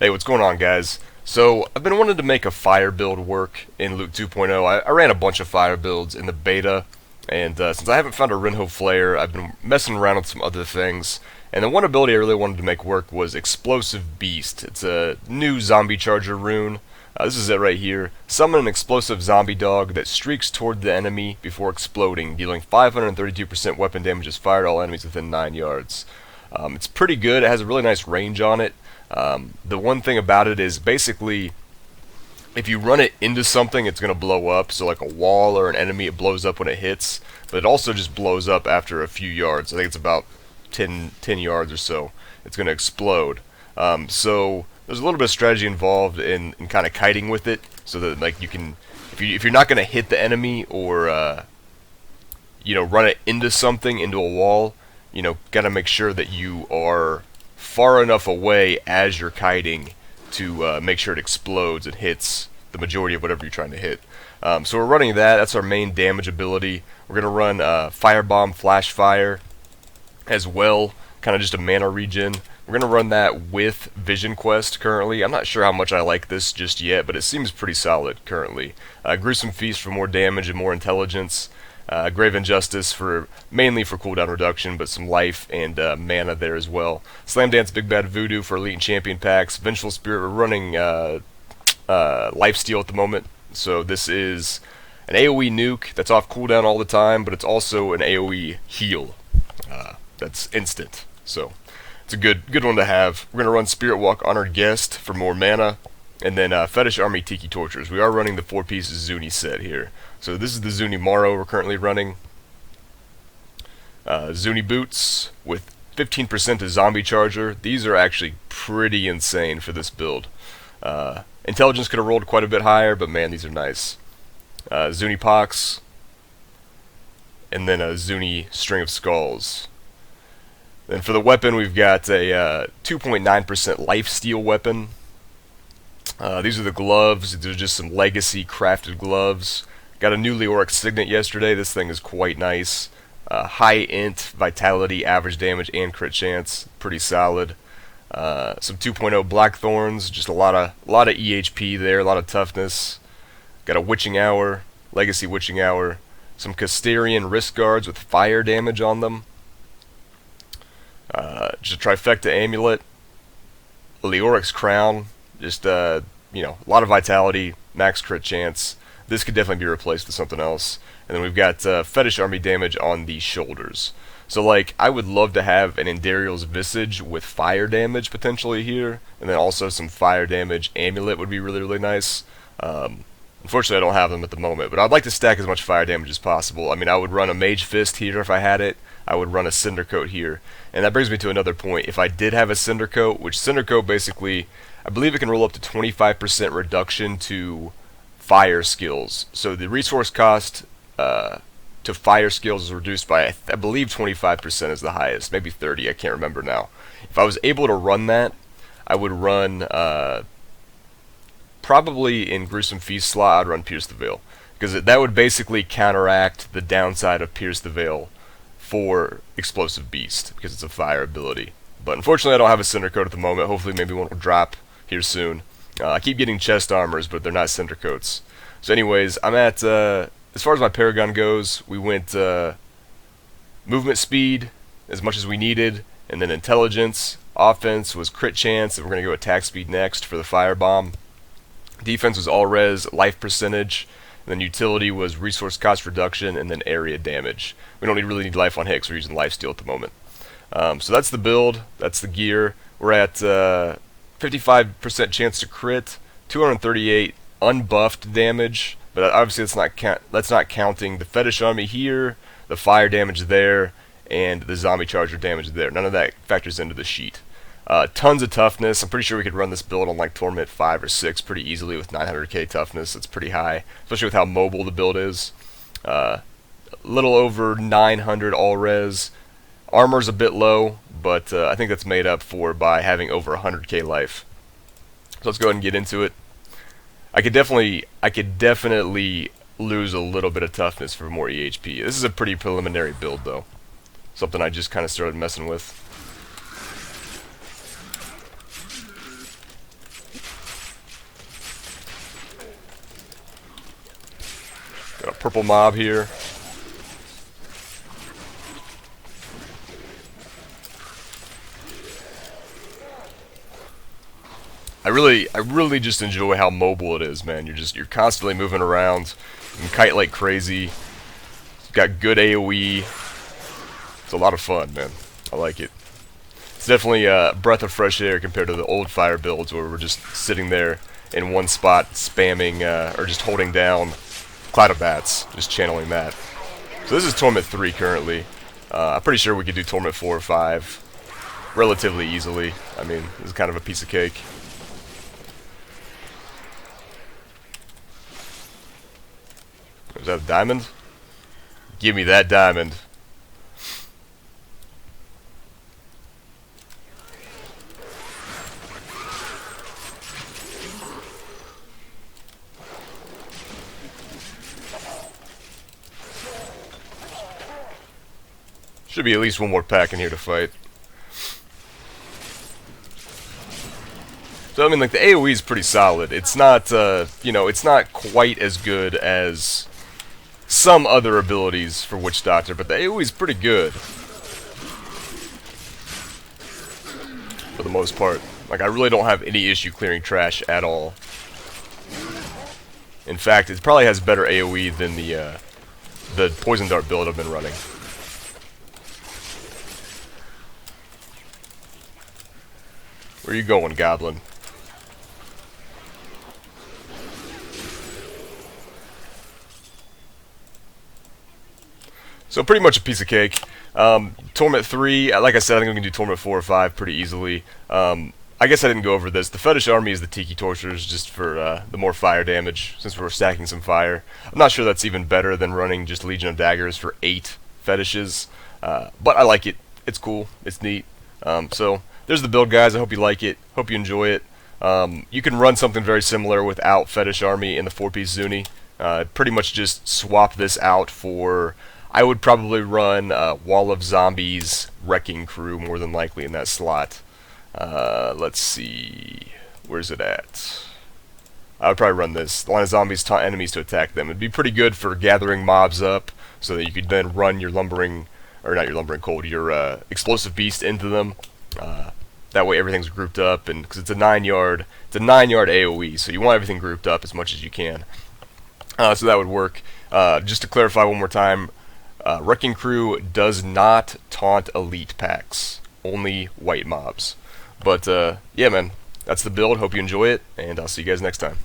Hey, what's going on, guys? So, I've been wanting to make a fire build work in Luke 2.0. I ran a bunch of fire builds in the beta, and since I haven't found a Rinho Flare, I've been messing around with some other things. And the one ability I really wanted to make work was Explosive Beast. It's a new zombie charger rune. This is it right here. Summon an explosive zombie dog that streaks toward the enemy before exploding, dealing 532% weapon damage as fired all enemies within 9 yards. It's pretty good. It has a really nice range on it. The one thing about it is basically if you run it into something, it's going to blow up. So like a wall or an enemy, it blows up when it hits. But it also just blows up after a few yards. I think it's about 10 yards or so. It's going to explode. So there's a little bit of strategy involved in kind of kiting with it, so that like you can, if you're not going to hit the enemy or run it into something, into a wall, got to make sure that you are far enough away as you're kiting to make sure it explodes and hits the majority of whatever you're trying to hit. So we're running that. That's our main damage ability. We're going to run Firebomb Flash Fire as well, kind of just a mana regen. We're going to run that with Vision Quest currently. I'm not sure how much I like this just yet, but it seems pretty solid currently. Gruesome Feast for more damage and more intelligence. Grave Injustice mainly for cooldown reduction, but some life and mana there as well. Slam Dance Big Bad Voodoo for Elite and Champion packs. Vengeful Spirit, we're running Lifesteal at the moment. So this is an AoE nuke that's off cooldown all the time, but it's also an AoE heal that's instant. So it's a good one to have. We're going to run Spirit Walk Honored Guest for more mana. And then Fetish Army Tiki Tortures. We are running the 4-piece Zuni set here. So this is the Zuni Morrow we're currently running. Zuni Boots with 15% to Zombie Charger. These are actually pretty insane for this build. Intelligence could have rolled quite a bit higher, but man, these are nice. Zuni Pox. And then a Zuni String of Skulls. Then for the weapon, we've got a 2.9% Lifesteal weapon. These are the gloves. They're just some legacy crafted gloves. Got a new Leoric Signet yesterday. This thing is quite nice. High int, vitality, average damage, and crit chance. Pretty solid. Some 2.0 Blackthorns. Just a lot of EHP there. A lot of toughness. Got a Witching Hour, Legacy Witching Hour. Some Casterian Wrist Guards with fire damage on them. Just a Trifecta Amulet. Leoric's Crown. Just, a lot of vitality, max crit chance. This could definitely be replaced with something else. And then we've got Fetish Army damage on the shoulders. So, I would love to have an Endariel's Visage with fire damage potentially here. And then also some fire damage amulet would be really, really nice. Unfortunately, I don't have them at the moment. But I'd like to stack as much fire damage as possible. I mean, I would run a Mage Fist here if I had it. I would run a Cinder Coat here. And that brings me to another point. If I did have a Cinder Coat, which Cinder Coat basically, I believe it can roll up to 25% reduction to fire skills. So the resource cost to fire skills is reduced by, I believe 25% is the highest. Maybe 30, I can't remember now. If I was able to run that, I would run, probably in Gruesome Feast slot, I'd run Pierce the Veil. Because that would basically counteract the downside of Pierce the Veil for Explosive Beast, because it's a fire ability. But unfortunately I don't have a Cinder Coat at the moment. Hopefully maybe one will drop here soon. I keep getting chest armors, but they're not Cinder Coats. So anyways, I'm at, as far as my Paragon goes, we went movement speed as much as we needed, and then intelligence. Offense was crit chance, and we're going to go attack speed next for the Firebomb. Defense was all res, life percentage, and then utility was resource cost reduction, and then area damage. We don't really need life on hit because we're using lifesteal at the moment. So that's the build, that's the gear. We're at 55% chance to crit, 238 unbuffed damage, but obviously that's not counting the Fetish Army here, the fire damage there, and the Zombie Charger damage there. None of that factors into the sheet. Tons of toughness. I'm pretty sure we could run this build on Torment 5 or 6 pretty easily with 900k toughness. That's pretty high, especially with how mobile the build is. Little over 900 all res. Armor's a bit low, but I think that's made up for by having over 100k life. So let's go ahead and get into it. I could definitely lose a little bit of toughness for more EHP. This is a pretty preliminary build though. Something I just kind of started messing with. purple mob here. I really just enjoy how mobile it is, man. You're constantly moving around. You can kite like crazy. It's got good AoE. It's a lot of fun, man. I like it. It's definitely a breath of fresh air compared to the old fire builds where we're just sitting there in one spot spamming or just holding down Cloud of Bats, just channeling that. So this is Torment 3 currently. I'm pretty sure we could do Torment 4 or 5 relatively easily. I mean, this is kind of a piece of cake. Is that a diamond? Give me that diamond. Should be at least one more pack in here to fight. So I mean, like, the AoE is pretty solid. It's not, you know, it's not quite as good as some other abilities for Witch Doctor, but the AoE is pretty good for the most part. Like, I really don't have any issue clearing trash at all. In fact, it probably has better AoE than the Poison Dart build I've been running. Where you going, Goblin? So pretty much a piece of cake. Torment 3, like I said, I think we can do Torment 4 or 5 pretty easily. I guess I didn't go over this. The Fetish Army is the Tiki Torturers, just for the more fire damage, since we're stacking some fire. I'm not sure that's even better than running just Legion of Daggers for 8 fetishes, but I like it. It's cool. It's neat. So there's the build, guys. I hope you like it. Hope you enjoy it. You can run something very similar without Fetish Army in the 4-piece Zuni. Pretty much just swap this out for... I would probably run Wall of Zombies Wrecking Crew more than likely in that slot. Let's see, where's it at? I would probably run this. Line of Zombies taunt enemies to attack them. It'd be pretty good for gathering mobs up so that you could then run your lumbering, or not your lumbering cold, your explosive beast into them. That way everything's grouped up, and because it's a 9-yard AoE, so you want everything grouped up as much as you can. So that would work. Just to clarify one more time, Wrecking Crew does not taunt elite packs, only white mobs. But yeah, man, that's the build. Hope you enjoy it, and I'll see you guys next time.